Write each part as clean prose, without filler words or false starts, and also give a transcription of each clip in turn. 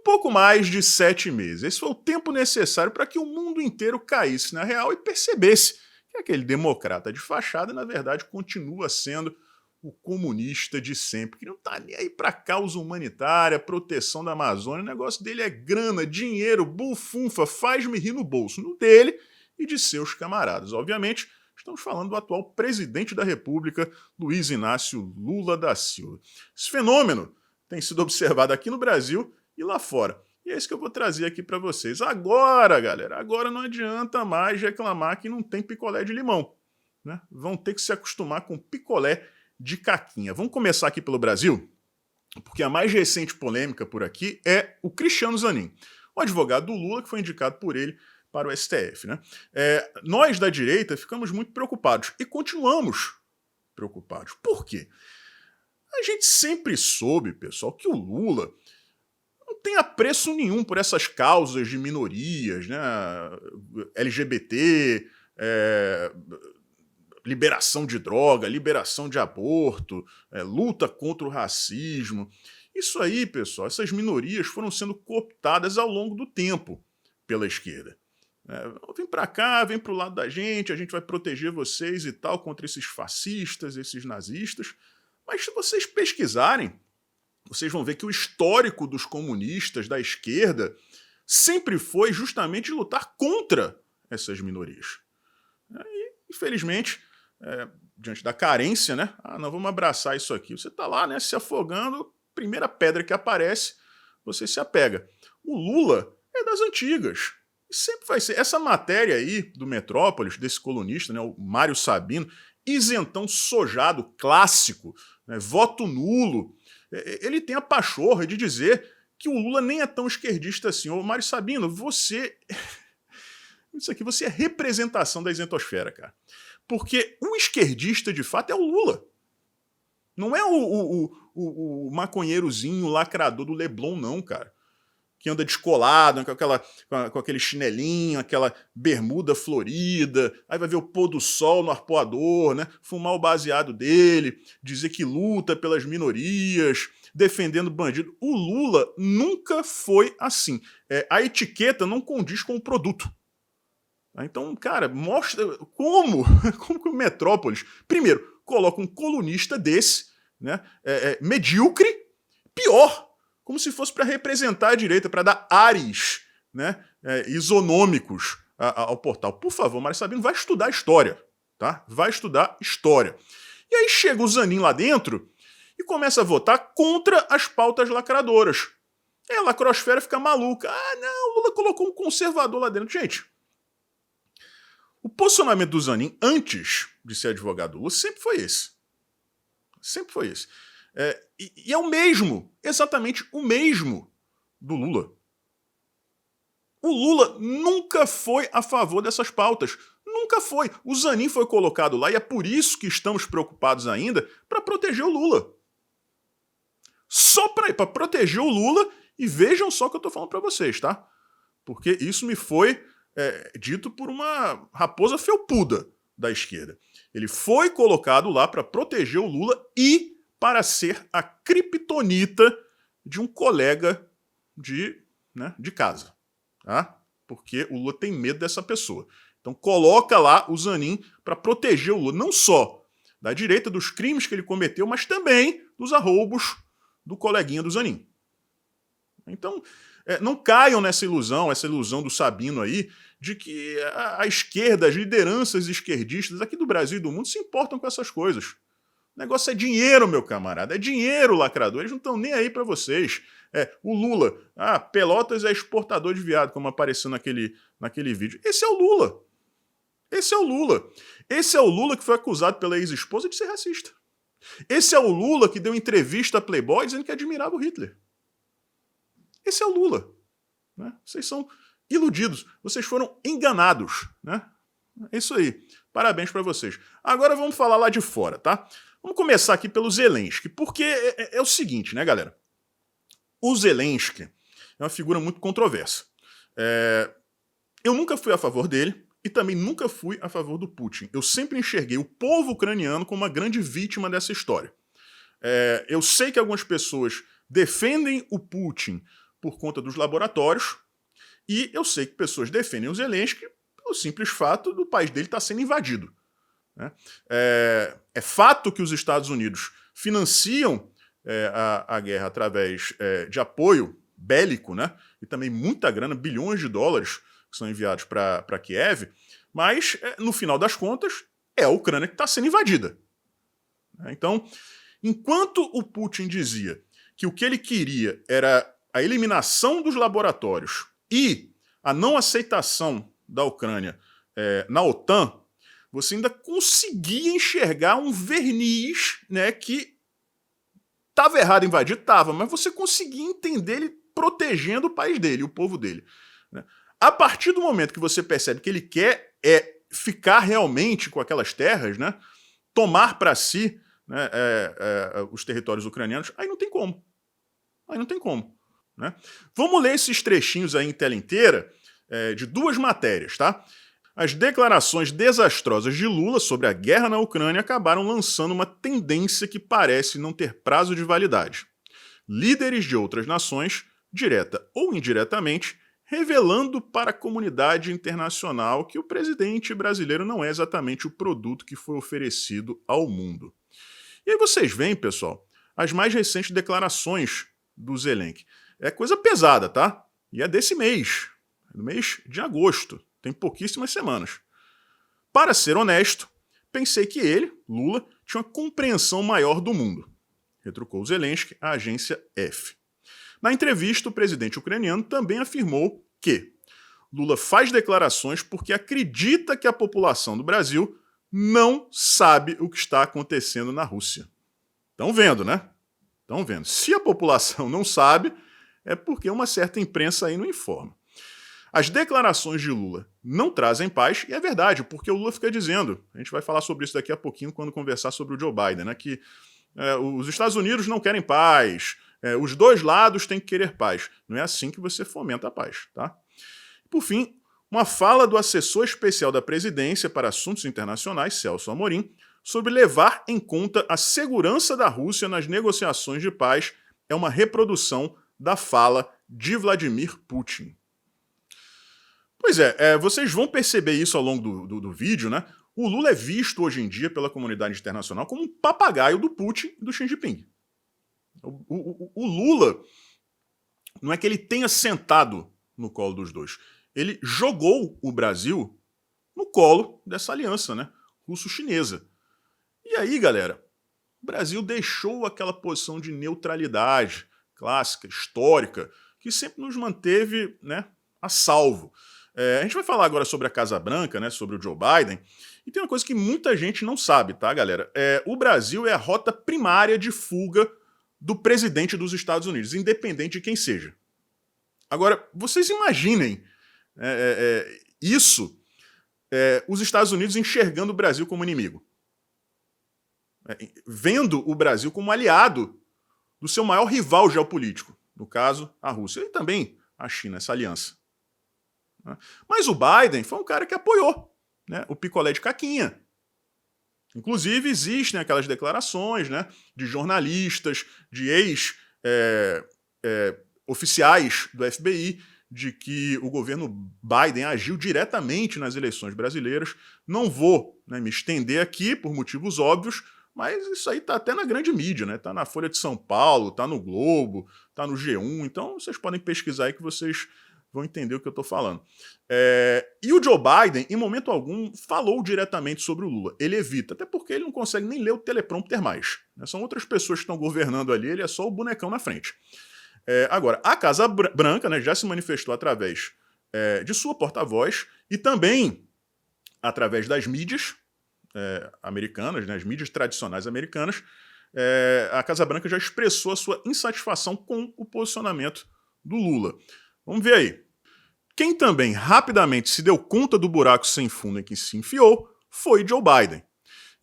pouco mais de 7 meses. Esse foi o tempo necessário para que o mundo inteiro caísse na real e percebesse que aquele democrata de fachada, na verdade, continua sendo o comunista de sempre, que não tá nem aí para causa humanitária, proteção da Amazônia. O negócio dele é grana, dinheiro, bufunfa, faz-me rir no bolso, no dele e de seus camaradas. Obviamente, estamos falando do atual presidente da República, Luiz Inácio Lula da Silva. Esse fenômeno tem sido observado aqui no Brasil e lá fora. E é isso que eu vou trazer aqui para vocês. Agora, galera, agora não adianta mais reclamar que não tem picolé de limão, né? Vão ter que se acostumar com picolé de caquinha. Vamos começar aqui pelo Brasil, porque a mais recente polêmica por aqui é o Cristiano Zanin, o advogado do Lula que foi indicado por ele para o STF, né? Nós da direita ficamos muito preocupados e continuamos preocupados. Por quê? A gente sempre soube, pessoal, que o Lula não tem apreço nenhum por essas causas de minorias, né? LGBT, liberação de droga, liberação de aborto, luta contra o racismo. Isso aí, pessoal, essas minorias foram sendo cooptadas ao longo do tempo pela esquerda. Vem pra cá, vem pro lado da gente, a gente vai proteger vocês e tal contra esses fascistas, esses nazistas. Mas se vocês pesquisarem, vocês vão ver que o histórico dos comunistas da esquerda sempre foi justamente lutar contra essas minorias. E, infelizmente, diante da carência, né? Não, vamos abraçar isso aqui. Você tá lá, né, se afogando, primeira pedra que aparece, você se apega. O Lula é das antigas. E sempre vai ser. Essa matéria aí do Metrópolis, desse colunista, né, o Mário Sabino, isentão sojado, clássico, né, voto nulo, ele tem a pachorra de dizer que o Lula nem é tão esquerdista assim. Ô, Mário Sabino, você... Isso aqui, você é representação da isentosfera, cara. Porque o esquerdista, de fato, é o Lula. Não é o maconheirozinho lacrador do Leblon, não, cara. Que anda descolado, com aquele chinelinho, aquela bermuda florida, aí vai ver o pôr do sol no arpoador, né? Fumar o baseado dele, dizer que luta pelas minorias, defendendo bandido. O Lula nunca foi assim. A etiqueta não condiz com o produto. Então, cara, mostra como que o Metrópolis, primeiro, coloca um colunista desse, né, medíocre, pior, como se fosse para representar a direita, para dar ares, né, isonômicos ao portal. Por favor, Mário Sabino, vai estudar história, tá? Vai estudar história. E aí chega o Zanin lá dentro e começa a votar contra as pautas lacradoras. A lacrosfera fica maluca. Não, o Lula colocou um conservador lá dentro. Gente, o posicionamento do Zanin, antes de ser advogado do Lula, sempre foi esse. Sempre foi esse. E é o mesmo, exatamente o mesmo do Lula. O Lula nunca foi a favor dessas pautas. Nunca foi. O Zanin foi colocado lá e é por isso que estamos preocupados ainda para proteger o Lula. Só para proteger o Lula, e vejam só o que eu estou falando para vocês, tá? Porque isso me foi dito por uma raposa felpuda da esquerda. Ele foi colocado lá para proteger o Lula e para ser a criptonita de um colega de casa. Tá? Porque o Lula tem medo dessa pessoa. Então coloca lá o Zanin para proteger o Lula, não só da direita, dos crimes que ele cometeu, mas também dos arroubos do coleguinha do Zanin. Então, não caiam nessa ilusão do Sabino aí, de que a esquerda, as lideranças esquerdistas aqui do Brasil e do mundo se importam com essas coisas. O negócio é dinheiro, meu camarada. É dinheiro, lacrador. Eles não estão nem aí para vocês. O Lula. Pelotas é exportador de viado, como apareceu naquele vídeo. Esse é o Lula. Esse é o Lula. Esse é o Lula que foi acusado pela ex-esposa de ser racista. Esse é o Lula que deu entrevista a Playboy dizendo que admirava o Hitler. Esse é o Lula. Né? Vocês são iludidos. Vocês foram enganados. Né? É isso aí. Parabéns para vocês. Agora vamos falar lá de fora, tá? Vamos começar aqui pelo Zelensky, porque é o seguinte, né, galera? O Zelensky é uma figura muito controversa. Eu nunca fui a favor dele e também nunca fui a favor do Putin. Eu sempre enxerguei o povo ucraniano como uma grande vítima dessa história. Eu sei que algumas pessoas defendem o Putin por conta dos laboratórios, e eu sei que pessoas defendem o Zelensky pelo simples fato do país dele estar sendo invadido. Né? É fato que os Estados Unidos financiam a guerra através de apoio bélico, né? E também muita grana, bilhões de dólares que são enviados para Kiev, mas, no final das contas, é a Ucrânia que está sendo invadida. Então, enquanto o Putin dizia que o que ele queria era a eliminação dos laboratórios e a não aceitação da Ucrânia na OTAN, você ainda conseguia enxergar um verniz, né, que estava errado invadir, estava, mas você conseguia entender ele protegendo o país dele, o povo dele. Né? A partir do momento que você percebe que ele quer ficar realmente com aquelas terras, né, tomar para si, né, os territórios ucranianos, aí não tem como. Aí não tem como. Né? Vamos ler esses trechinhos aí em tela inteira de duas matérias, tá? As declarações desastrosas de Lula sobre a guerra na Ucrânia acabaram lançando uma tendência que parece não ter prazo de validade. Líderes de outras nações, direta ou indiretamente, revelando para a comunidade internacional que o presidente brasileiro não é exatamente o produto que foi oferecido ao mundo. E aí vocês veem, pessoal, as mais recentes declarações do Zelensky. É coisa pesada, tá? E é desse mês, do mês de agosto. Tem pouquíssimas semanas. Para ser honesto, pensei que ele, Lula, tinha uma compreensão maior do mundo, retrucou Zelensky à agência F. Na entrevista, o presidente ucraniano também afirmou que Lula faz declarações porque acredita que a população do Brasil não sabe o que está acontecendo na Rússia. Estão vendo, né? Estão vendo. Se a população não sabe, é porque uma certa imprensa aí não informa. As declarações de Lula não trazem paz, e é verdade, porque o Lula fica dizendo, a gente vai falar sobre isso daqui a pouquinho quando conversar sobre o Joe Biden, né, que os Estados Unidos não querem paz, os dois lados têm que querer paz. Não é assim que você fomenta a paz, tá? Por fim, uma fala do assessor especial da presidência para assuntos internacionais, Celso Amorim, sobre levar em conta a segurança da Rússia nas negociações de paz é uma reprodução da fala de Vladimir Putin. Pois vocês vão perceber isso ao longo do vídeo, né? O Lula é visto hoje em dia pela comunidade internacional como um papagaio do Putin e do Xi Jinping. O Lula não é que ele tenha sentado no colo dos dois. Ele jogou o Brasil no colo dessa aliança, né? Russo-chinesa. E aí, galera, o Brasil deixou aquela posição de neutralidade clássica, histórica, que sempre nos manteve, né, a salvo. A gente vai falar agora sobre a Casa Branca, né, sobre o Joe Biden, e tem uma coisa que muita gente não sabe, tá, galera? O Brasil é a rota primária de fuga do presidente dos Estados Unidos, independente de quem seja. Agora, vocês imaginem isso, os Estados Unidos enxergando o Brasil como inimigo. Vendo o Brasil como aliado do seu maior rival geopolítico, no caso, a Rússia, e também a China, essa aliança. Mas o Biden foi um cara que apoiou, né, o picolé de caquinha. Inclusive, existem aquelas declarações, né, de jornalistas, de ex-oficiais do FBI, de que o governo Biden agiu diretamente nas eleições brasileiras. Não vou, né, me estender aqui, por motivos óbvios, mas isso aí está até na grande mídia, né? Está na Folha de São Paulo, está no Globo, está no G1, então vocês podem pesquisar aí que vocês vão entender o que eu estou falando. E o Joe Biden, em momento algum, falou diretamente sobre o Lula. Ele evita, até porque ele não consegue nem ler o teleprompter mais. Né? São outras pessoas que estão governando ali, ele é só o bonecão na frente. Agora, a Casa Branca, né, já se manifestou através de sua porta-voz e também através das mídias americanas, né, as mídias tradicionais americanas. A Casa Branca já expressou a sua insatisfação com o posicionamento do Lula. Vamos ver aí. Quem também rapidamente se deu conta do buraco sem fundo em que se enfiou foi Joe Biden.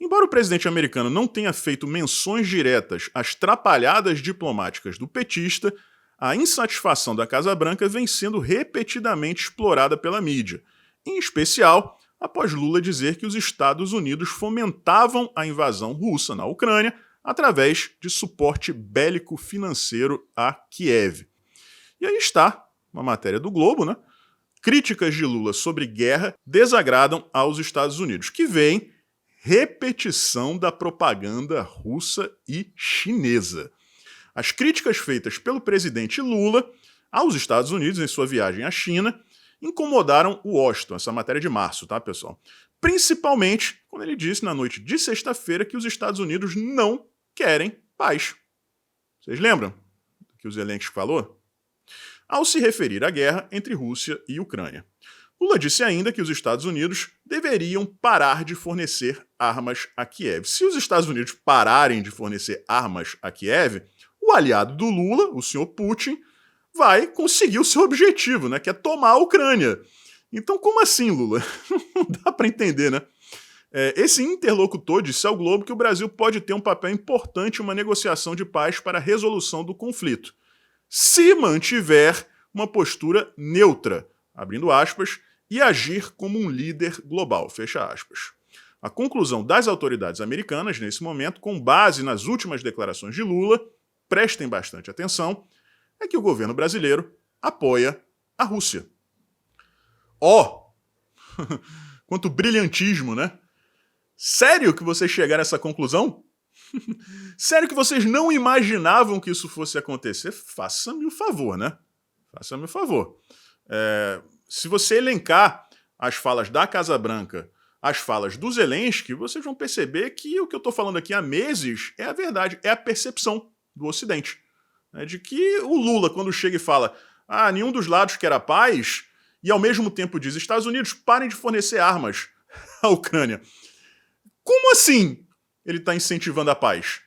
Embora o presidente americano não tenha feito menções diretas às trapalhadas diplomáticas do petista, a insatisfação da Casa Branca vem sendo repetidamente explorada pela mídia, em especial após Lula dizer que os Estados Unidos fomentavam a invasão russa na Ucrânia através de suporte bélico financeiro a Kiev. E aí está, uma matéria do Globo, né? Críticas de Lula sobre guerra desagradam aos Estados Unidos, que vem repetição da propaganda russa e chinesa. As críticas feitas pelo presidente Lula aos Estados Unidos em sua viagem à China incomodaram o Washington, essa matéria de março, tá, pessoal? Principalmente quando ele disse na noite de sexta-feira que os Estados Unidos não querem paz. Vocês lembram do que o Zelensky falou? Ao se referir à guerra entre Rússia e Ucrânia. Lula disse ainda que os Estados Unidos deveriam parar de fornecer armas a Kiev. Se os Estados Unidos pararem de fornecer armas a Kiev, o aliado do Lula, o senhor Putin, vai conseguir o seu objetivo, né, que é tomar a Ucrânia. Então, como assim, Lula? Não dá para entender, né? Esse interlocutor disse ao Globo que o Brasil pode ter um papel importante em uma negociação de paz para a resolução do conflito, se mantiver uma postura neutra, abrindo aspas, e agir como um líder global, fecha aspas. A conclusão das autoridades americanas, nesse momento, com base nas últimas declarações de Lula, prestem bastante atenção, é que o governo brasileiro apoia a Rússia. Quanto brilhantismo, né? Sério que vocês chegaram a essa conclusão? Sério que vocês não imaginavam que isso fosse acontecer? Faça-me o favor, né? Faça-me o favor. Se você elencar as falas da Casa Branca, as falas do Zelensky, vocês vão perceber que o que eu estou falando aqui há meses é a verdade, é a percepção do Ocidente. De que o Lula, quando chega e fala nenhum dos lados quer a paz, e ao mesmo tempo diz, Estados Unidos, parem de fornecer armas à Ucrânia. Como assim ele está incentivando a paz?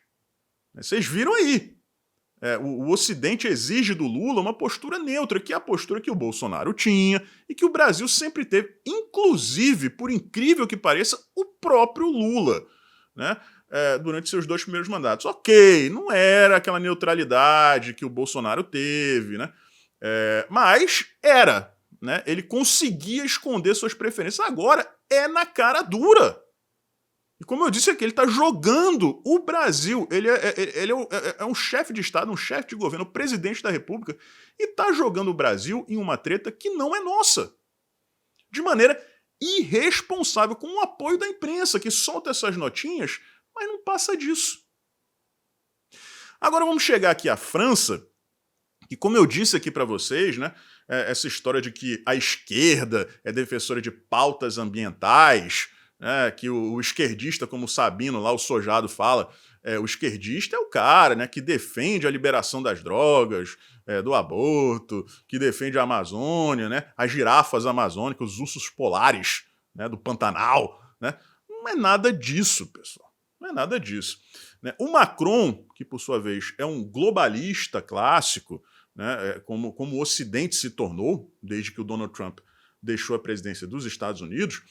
Vocês viram aí. O Ocidente exige do Lula uma postura neutra, que é a postura que o Bolsonaro tinha e que o Brasil sempre teve, inclusive, por incrível que pareça, o próprio Lula, né? Durante seus 2 primeiros mandatos. Ok, não era aquela neutralidade que o Bolsonaro teve, né? Mas era, né? Ele conseguia esconder suas preferências. Agora é na cara dura. E como eu disse aqui, ele está jogando o Brasil. Ele é um chefe de Estado, um chefe de governo, o presidente da República, e está jogando o Brasil em uma treta que não é nossa. De maneira irresponsável, com o apoio da imprensa, que solta essas notinhas, mas não passa disso. Agora vamos chegar aqui à França, e como eu disse aqui para vocês, né, essa história de que a esquerda é defensora de pautas ambientais, que o esquerdista, como o Sabino lá, o Sojado fala, o esquerdista é o cara, né, que defende a liberação das drogas, do aborto, que defende a Amazônia, né, as girafas amazônicas, os ursos polares, né, do Pantanal. Né? Não é nada disso, pessoal. Não é nada disso. Né? O Macron, que por sua vez é um globalista clássico, né, como o Ocidente se tornou, desde que o Donald Trump deixou a presidência dos Estados Unidos,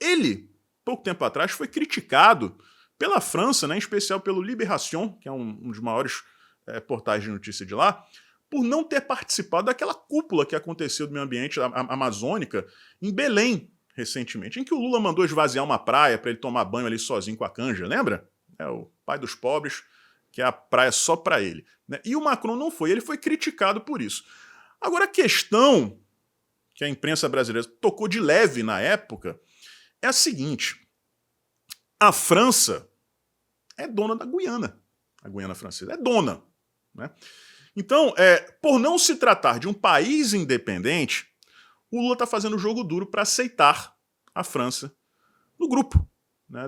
ele, pouco tempo atrás, foi criticado pela França, né, em especial pelo Libération, que é um dos maiores portais de notícia de lá, por não ter participado daquela cúpula que aconteceu do meio ambiente amazônica em Belém, recentemente, em que o Lula mandou esvaziar uma praia para ele tomar banho ali sozinho com a canja, lembra? O pai dos pobres, que é a praia só para ele. Né? E o Macron não foi, ele foi criticado por isso. Agora, a questão que a imprensa brasileira tocou de leve na época é a seguinte: a França é dona da Guiana. A Guiana francesa é dona. Né? Então, por não se tratar de um país independente, o Lula está fazendo jogo duro para aceitar a França no grupo, né,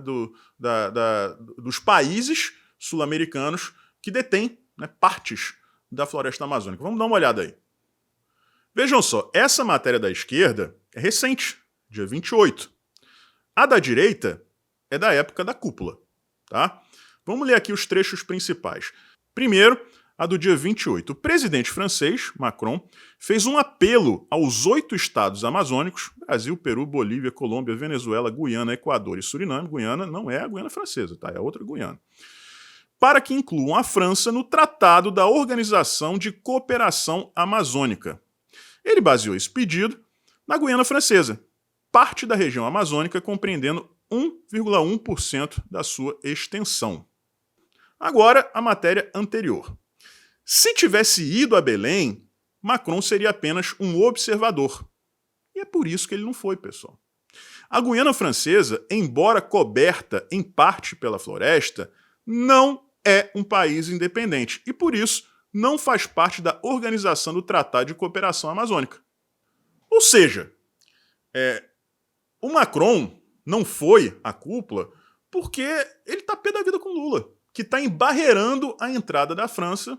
dos países sul-americanos que detêm, né, partes da floresta amazônica. Vamos dar uma olhada aí. Vejam só, essa matéria da esquerda é recente, dia 28. A da direita é da época da cúpula. Tá? Vamos ler aqui os trechos principais. Primeiro, a do dia 28. O presidente francês, Macron, fez um apelo aos 8 estados amazônicos, Brasil, Peru, Bolívia, Colômbia, Venezuela, Guiana, Equador e Suriname. Guiana não é a Guiana francesa, tá? É outra Guiana. Para que incluam a França no Tratado da Organização de Cooperação Amazônica. Ele baseou esse pedido na Guiana francesa, parte da região amazônica compreendendo 1,1% da sua extensão. Agora, a matéria anterior. Se tivesse ido a Belém, Macron seria apenas um observador. E é por isso que ele não foi, pessoal. A Guiana Francesa, embora coberta em parte pela floresta, não é um país independente e, por isso, não faz parte da Organização do Tratado de Cooperação Amazônica. Ou seja, o Macron não foi à cúpula porque ele está pé da vida com Lula, que está embarreirando a entrada da França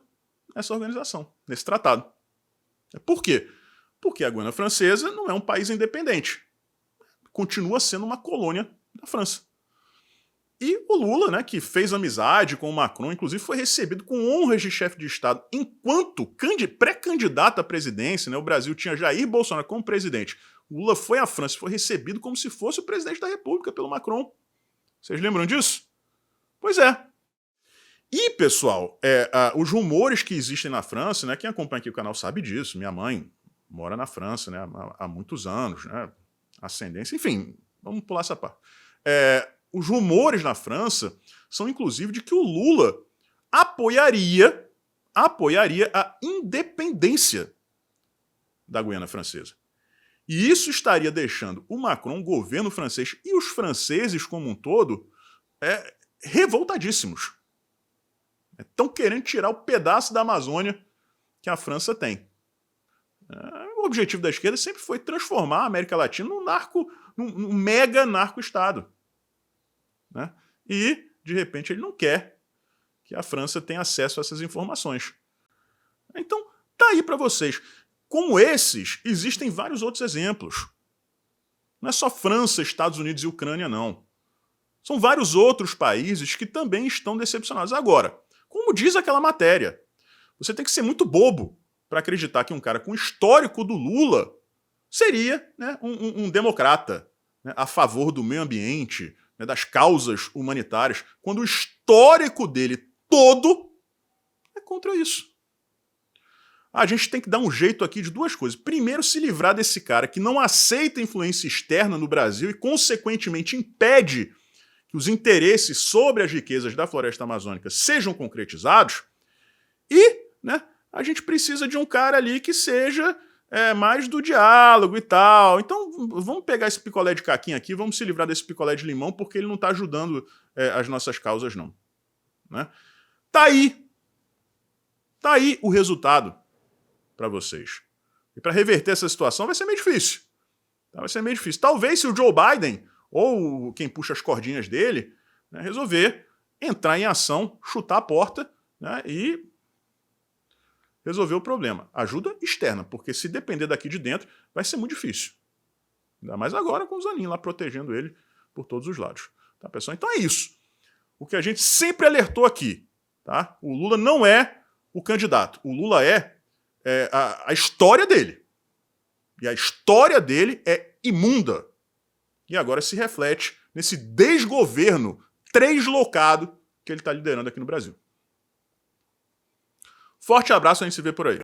nessa organização, nesse tratado. Por quê? Porque a Guiana Francesa não é um país independente. Continua sendo uma colônia da França. E o Lula, né, que fez amizade com o Macron, inclusive foi recebido com honras de chefe de Estado, enquanto pré-candidato à presidência, né, o Brasil tinha Jair Bolsonaro como presidente. O Lula foi à França e foi recebido como se fosse o presidente da República pelo Macron. Vocês lembram disso? Pois é. E, pessoal, os rumores que existem na França, né, quem acompanha aqui o canal sabe disso, minha mãe mora na França, né, há muitos anos, né, ascendência, enfim, vamos pular essa parte. Os rumores na França são, inclusive, de que o Lula apoiaria a independência da Guiana Francesa. E isso estaria deixando o Macron, o governo francês e os franceses como um todo revoltadíssimos. Estão querendo tirar o pedaço da Amazônia que a França tem. O objetivo da esquerda sempre foi transformar a América Latina num mega narco-estado. Né? E, de repente, ele não quer que a França tenha acesso a essas informações. Então, tá aí para vocês. Como esses, existem vários outros exemplos. Não é só França, Estados Unidos e Ucrânia, não. São vários outros países que também estão decepcionados. Agora, como diz aquela matéria, você tem que ser muito bobo para acreditar que um cara com o histórico do Lula seria, né, um democrata, né, a favor do meio ambiente, né, das causas humanitárias, quando o histórico dele todo é contra isso. A gente tem que dar um jeito aqui de duas coisas. Primeiro, se livrar desse cara que não aceita influência externa no Brasil e, consequentemente, impede que os interesses sobre as riquezas da floresta amazônica sejam concretizados. E, né, a gente precisa de um cara ali que seja mais do diálogo e tal. Então, vamos pegar esse picolé de caquinha aqui, vamos se livrar desse picolé de limão, porque ele não está ajudando as nossas causas, não. Né? Tá aí o resultado para vocês. E para reverter essa situação vai ser meio difícil. Tá? Vai ser meio difícil. Talvez se o Joe Biden, ou quem puxa as cordinhas dele, né, resolver entrar em ação, chutar a porta, né, e resolver o problema. Ajuda externa, porque se depender daqui de dentro, vai ser muito difícil. Ainda mais agora com o Zanin lá protegendo ele por todos os lados. Tá, pessoal? Então é isso. O que a gente sempre alertou aqui. Tá? O Lula não é o candidato. O Lula é a história dele. E a história dele é imunda. E agora se reflete nesse desgoverno translocado que ele está liderando aqui no Brasil. Forte abraço, a gente se vê por aí.